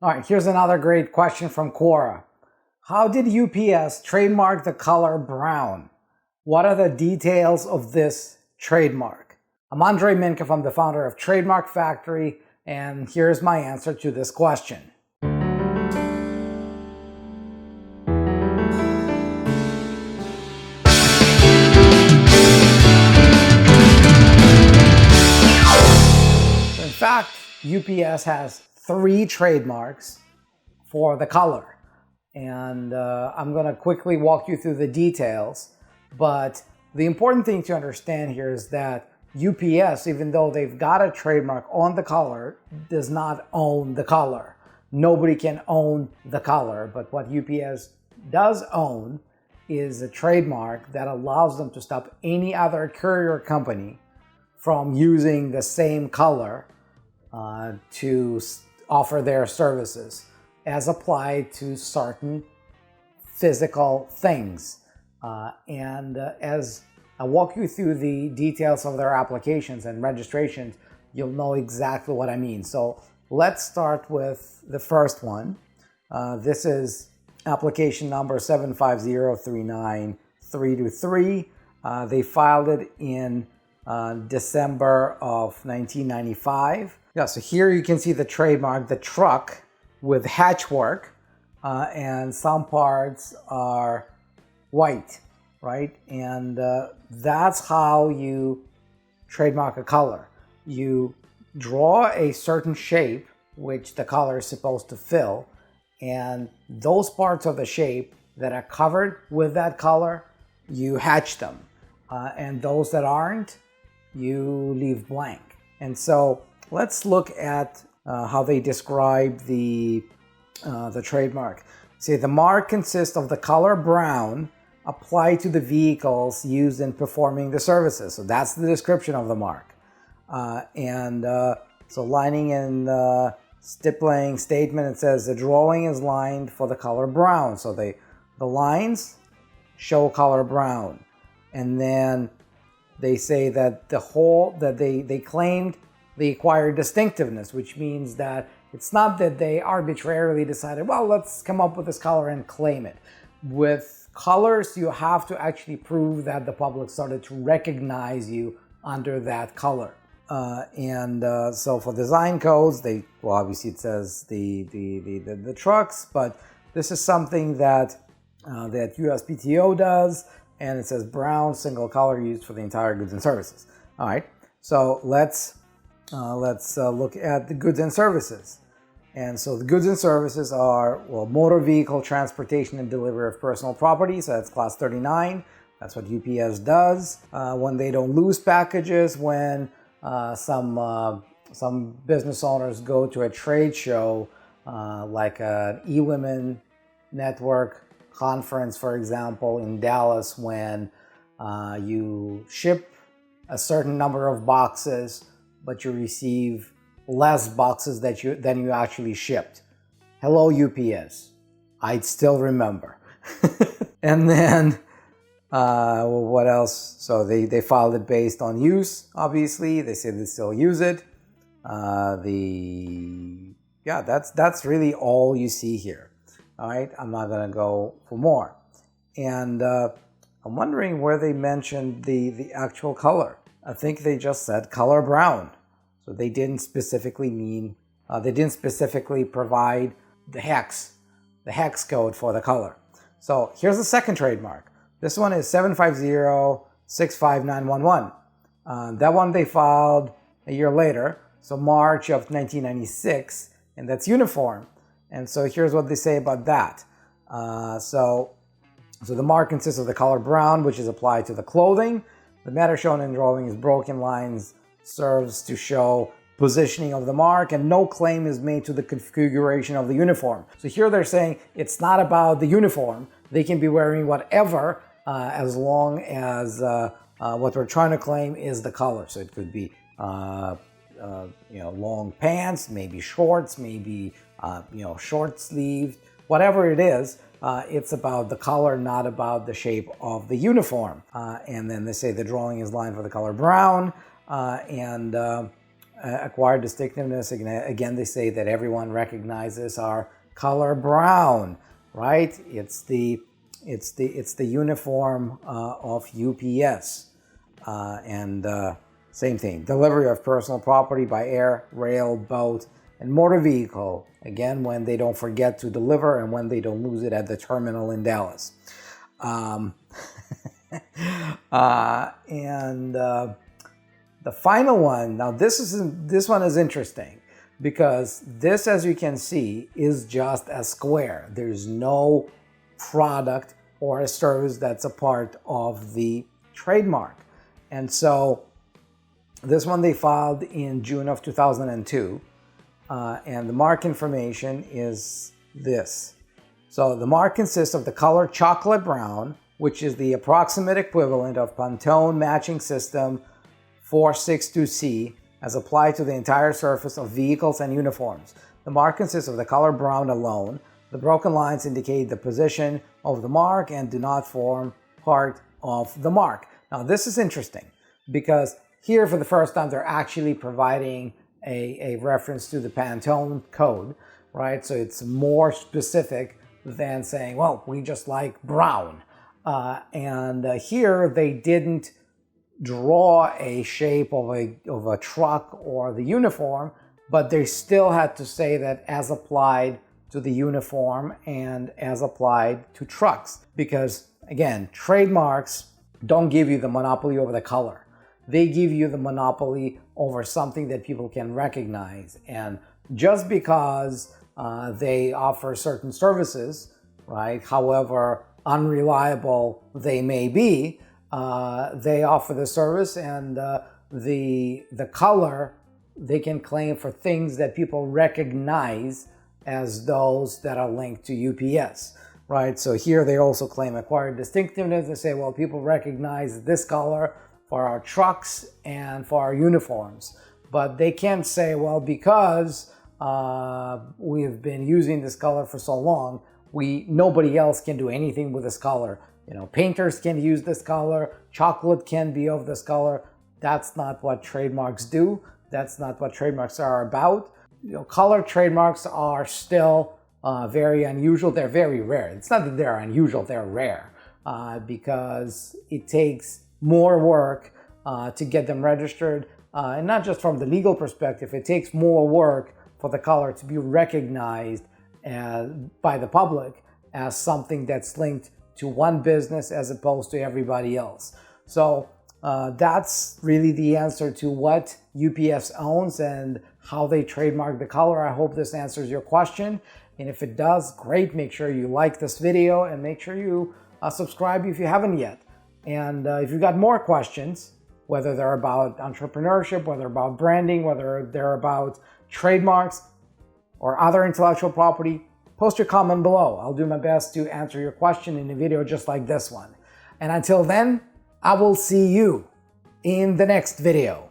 All right, here's another great question from Quora. How did UPS trademark the color brown? What are the details of this trademark? I'm Andrei Mincov. I'm the founder of Trademark Factory, and here's my answer to this question. In fact, UPS has 3 trademarks for the color. And I'm going to quickly walk you through the details. But the important thing to understand here is that UPS, even though they've got a trademark on the color, does not own the color. Nobody can own the color. But what UPS does own is a trademark that allows them to stop any other courier company from using the same color to offer their services as applied to certain physical things. As I walk you through the details of their applications and registrations, you'll know exactly what I mean. So let's start with the first one. This is application number 75039-323. They filed it in December of 1995. Yeah, so here you can see the trademark, the truck with hatchwork, and some parts are white, right? And that's how you trademark a color. You draw a certain shape, which the color is supposed to fill, and those parts of the shape that are covered with that color, you hatch them. And those that aren't, you leave blank. And so let's look at how they describe the trademark. See, the mark consists of the color brown applied to the vehicles used in performing the services. So that's the description of the mark. So lining and stippling statement, it says the drawing is lined for the color brown. So the lines show color brown. And then they say that they claimed they acquired distinctiveness, which means that it's not that they arbitrarily decided, well, let's come up with this color and claim it. With colors, you have to actually prove that the public started to recognize you under that color. So for design codes, obviously it says the trucks, but this is something that USPTO does, and it says brown, single color used for the entire goods and services. All right, so let's look at the goods and services. And so the goods and services are, motor vehicle transportation and delivery of personal property. So that's class 39. That's what UPS does. When they don't lose packages, when some business owners go to a trade show, like an eWomen network conference, for example, in Dallas, when you ship a certain number of boxes, but you receive less boxes than you actually shipped. Hello, UPS. I'd still remember. And then, what else? So they filed it based on use, obviously. They say they still use it. That's really all you see here. All right, I'm not gonna go for more. And I'm wondering where they mentioned the actual color. I think they just said color brown. So they didn't specifically provide the hex code for the color. So here's the second trademark. This one is 750-65911. That one they filed a year later, so March of 1996, and that's uniform. And so here's what they say about that. So the mark consists of the color brown, which is applied to the clothing. The matter shown in drawing is broken lines, serves to show positioning of the mark, and no claim is made to the configuration of the uniform. So here they're saying it's not about the uniform. They can be wearing whatever as long as what we're trying to claim is the color. So it could be long pants, maybe shorts, maybe short sleeved, whatever it is. It's about the color, not about the shape of the uniform. And then they say the drawing is lined for the color brown. acquired distinctiveness. Again, they say that everyone recognizes our color brown, right? It's the uniform of UPS, and same thing. Delivery of personal property by air, rail, boat, and motor vehicle. Again, when they don't forget to deliver and when they don't lose it at the terminal in Dallas. The final one, now this one is interesting because this, as you can see, is just a square. There's no product or a service that's a part of the trademark. And so this one they filed in June of 2002, and the mark information is this. So the mark consists of the color chocolate brown, which is the approximate equivalent of Pantone matching system 462C as applied to the entire surface of vehicles and uniforms. The mark consists of the color brown alone. The broken lines indicate the position of the mark and do not form part of the mark. Now this is interesting because here for the first time they're actually providing a reference to the Pantone code, right? So it's more specific than saying, well, we just like brown. Here they didn't draw a shape of a truck or the uniform, but they still had to say that as applied to the uniform and as applied to trucks. Because again, trademarks don't give you the monopoly over the color. They give you the monopoly over something that people can recognize. And just because they offer certain services, right, however unreliable they may be, they offer the service, and the color they can claim for things that people recognize as those that are linked to UPS, right? So here they also claim acquired distinctiveness. They say, well, people recognize this color for our trucks and for our uniforms, but they can't say, well, because we've been using this color for so long, nobody else can do anything with this color. You know, painters can use this color, chocolate can be of this color. That's not what trademarks do. That's not what trademarks are about. You know, color trademarks are still very unusual. They're very rare. It's not that they're unusual, they're rare because it takes more work to get them registered. And not just from the legal perspective, it takes more work for the color to be recognized by the public as something that's linked to one business as opposed to everybody else. So that's really the answer to what UPS owns and how they trademark the color. I hope this answers your question. And if it does, great. Make sure you like this video and make sure you subscribe if you haven't yet. And if you've got more questions, whether they're about entrepreneurship, whether about branding, whether they're about trademarks or other intellectual property, post your comment below. I'll do my best to answer your question in a video just like this one. And until then, I will see you in the next video.